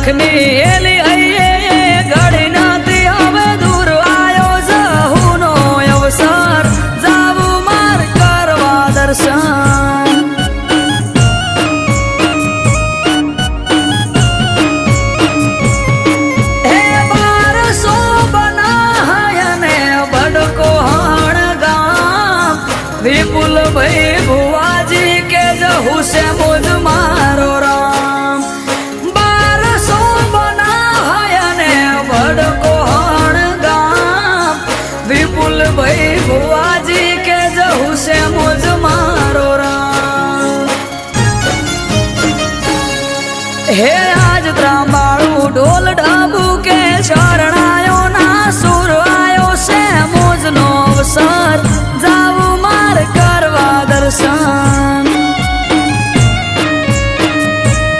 લખની એલી આઈએ ઘડી નાતી હવે દૂર આયો જહુનો અવસર જાવું માર કરવા દર્શન હે બારસો બનાયને બડકો હણ વિપુલ ભાઈ ભુવાજી કે જહુ છે મોજ મારો રામ 1200 બનાયને બડકો હણ વિપુલ ભાઈ ભુવાજી કે જહુ છે મોજ મારો રામ હે